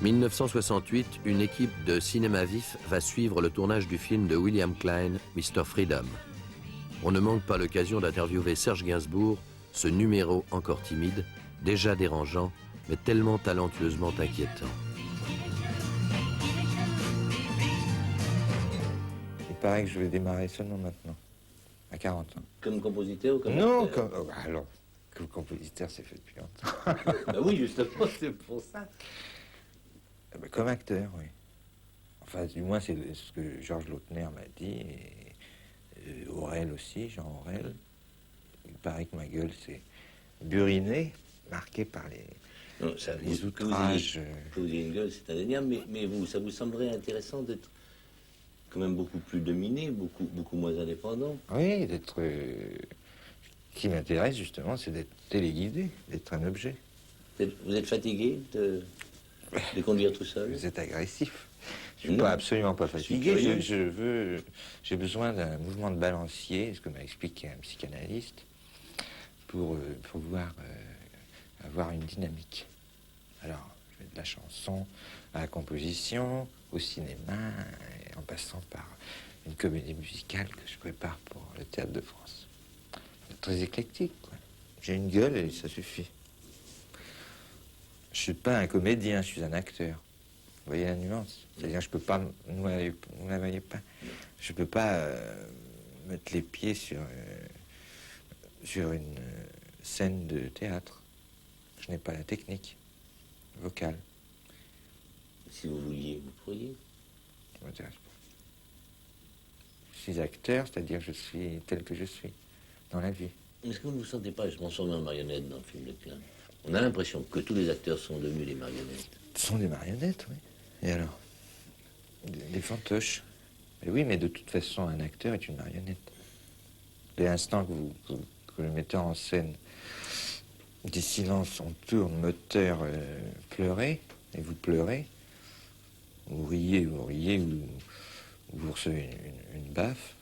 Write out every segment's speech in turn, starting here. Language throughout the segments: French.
1968, une équipe de Cinéma Vif va suivre le tournage du film de William Klein, Mr. Freedom. On ne manque pas l'occasion d'interviewer Serge Gainsbourg, ce numéro encore timide, déjà dérangeant, mais tellement talentueusement inquiétant. Il paraît que je vais démarrer seulement maintenant, à 40 ans. Comme compositeur ou comme Non, acteur? alors, comme compositeur, c'est fait depuis longtemps. Bah oui, justement, c'est pour ça. Comme acteur, oui. Enfin, du moins, c'est ce que Georges Lautner m'a dit, et Aurel aussi, Jean Aurel. Il paraît que ma gueule, c'est burinée, marquée par Non, ça, les outrages. Que vous ayez une gueule, c'est indéniable, mais vous, ça vous semblerait intéressant d'être quand même beaucoup plus dominé, beaucoup moins indépendant? Oui, d'être... Ce qui m'intéresse, justement, c'est d'être téléguidé, d'être un objet. Vous êtes fatigué de conduire tout seul? Vous êtes agressif. Je suis Non. pas absolument pas fatigué. curieux. J'ai besoin d'un mouvement de balancier, ce que m'a expliqué un psychanalyste, pour pouvoir avoir une dynamique. Alors, je vais de la chanson à la composition, au cinéma, et en passant par une comédie musicale que je prépare pour le Théâtre de France. C'est très éclectique, quoi. J'ai une gueule et ça suffit. Je suis pas un comédien, je suis un acteur. Vous voyez la nuance? C'est-à-dire que je peux pas, vous ne la voyez pas, je peux pas mettre les pieds sur une scène de théâtre. Je n'ai pas la technique vocale. Si vous vouliez, vous pourriez. Ça m'intéresse pas. Je suis acteur, c'est-à-dire que je suis tel que je suis dans la vie. Est-ce que vous ne vous sentez pas, je m'en souviens en marionnette dans le film de Klein? On a l'impression que tous les acteurs sont devenus des marionnettes. Ce sont des marionnettes, oui. Et alors? Des fantoches. Et oui, mais de toute façon, un acteur est une marionnette. Dès l'instant que le metteur en scène dit silence, on tourne, moteur, pleurez, et vous pleurez, vous riez, ou vous recevez une baffe,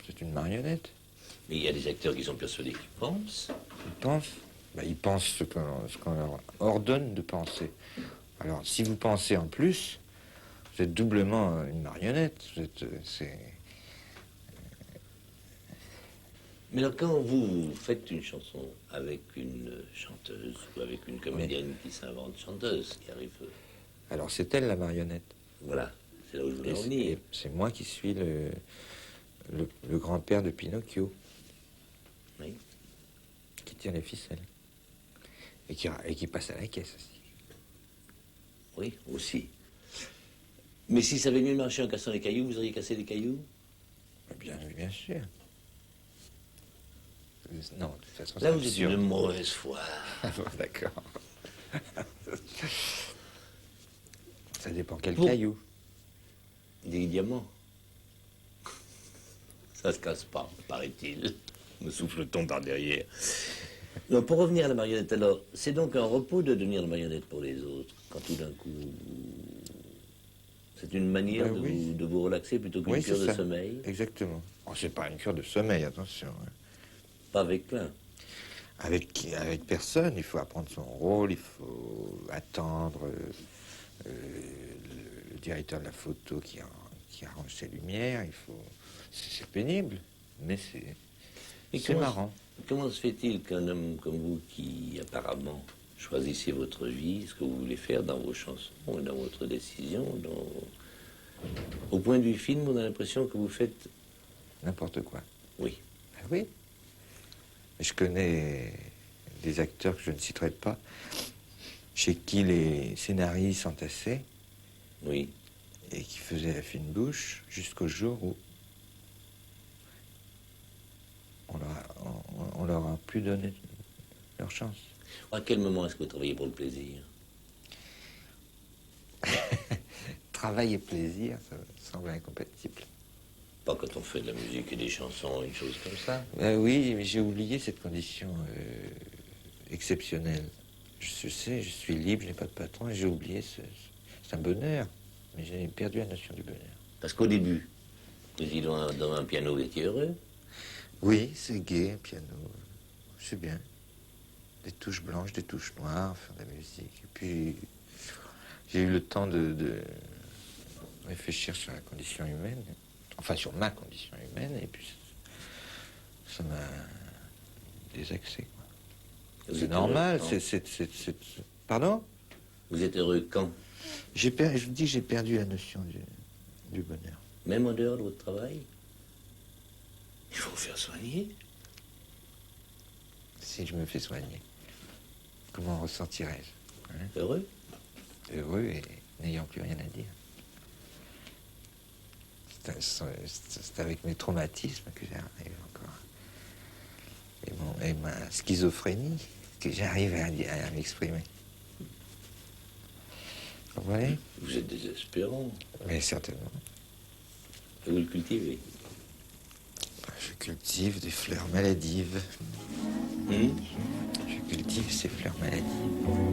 c'est une marionnette. Mais il y a des acteurs qui sont persuadés qu'ils pensent. Ils pensent ce qu'on leur ordonne de penser. Alors, si vous pensez en plus, vous êtes doublement une marionnette. Mais alors, quand vous faites une chanson avec une chanteuse ou avec une comédienne qui s'invente chanteuse, qui arrive... Alors, c'est elle la marionnette. Voilà, c'est là où je voulais en venir. C'est moi qui suis le grand-père de Pinocchio. Oui. Qui tire les ficelles. Et qui passe à la caisse aussi. Oui, aussi. Mais si ça avait mieux marché en cassant les cailloux, vous auriez cassé les cailloux? Bien sûr. Non, de toute façon, là, vous êtes une mauvaise foi. D'accord. Ça dépend quel caillou. Des diamants. Ça se casse pas, paraît-il. Me souffle-t-on par derrière. Donc, pour revenir à la marionnette, alors, c'est donc un repos de devenir la marionnette pour les autres, quand tout d'un coup... C'est une manière de vous relaxer plutôt qu'une cure de sommeil? Exactement. Oh, c'est pas une cure de sommeil, attention. Pas avec plein. Avec personne, il faut apprendre son rôle, il faut attendre le directeur de la photo qui arrange ses lumières, c'est pénible, mais c'est marrant. Comment se fait-il qu'un homme comme vous, qui apparemment choisissez votre vie, ce que vous voulez faire dans vos chansons, dans votre décision, au point du film, on a l'impression que vous faites... N'importe quoi. Oui. Ah oui. Je connais des acteurs que je ne citerai pas, chez qui les scénarios s'entassaient. Oui. Et qui faisaient la fine bouche jusqu'au jour où on leur a plus donné leur chance. À quel moment est-ce que vous travaillez pour le plaisir? Travail et plaisir, ça semble incompatible. Pas quand on fait de la musique et des chansons, une chose comme ça. Oui, mais j'ai oublié cette condition exceptionnelle. Je sais, je suis libre, je n'ai pas de patron, et j'ai oublié, c'est un bonheur. Mais j'ai perdu la notion du bonheur. Parce qu'au début, vous étiez dans un piano, vous étiez heureux? Oui, c'est gai, un piano. C'est bien. Des touches blanches, des touches noires, faire de la musique. Et puis, j'ai eu le temps de réfléchir sur la condition humaine, enfin sur ma condition humaine, et puis ça m'a désaxé, quoi. Vous C'est êtes normal, heureux Pardon? Vous êtes heureux quand? Je vous dis, j'ai perdu la notion du bonheur. Même en dehors de votre travail? Il faut vous faire soigner. Si je me fais soigner, comment ressentirais-je, hein? Heureux? Heureux et n'ayant plus rien à dire. C'est avec mes traumatismes que j'arrive encore. Et ma schizophrénie que j'arrive à m'exprimer. Vous voyez? Vous êtes désespérant. Mais certainement. Et vous le cultivez. Je cultive des fleurs maladives. Hum? Je cultive ces fleurs maladives.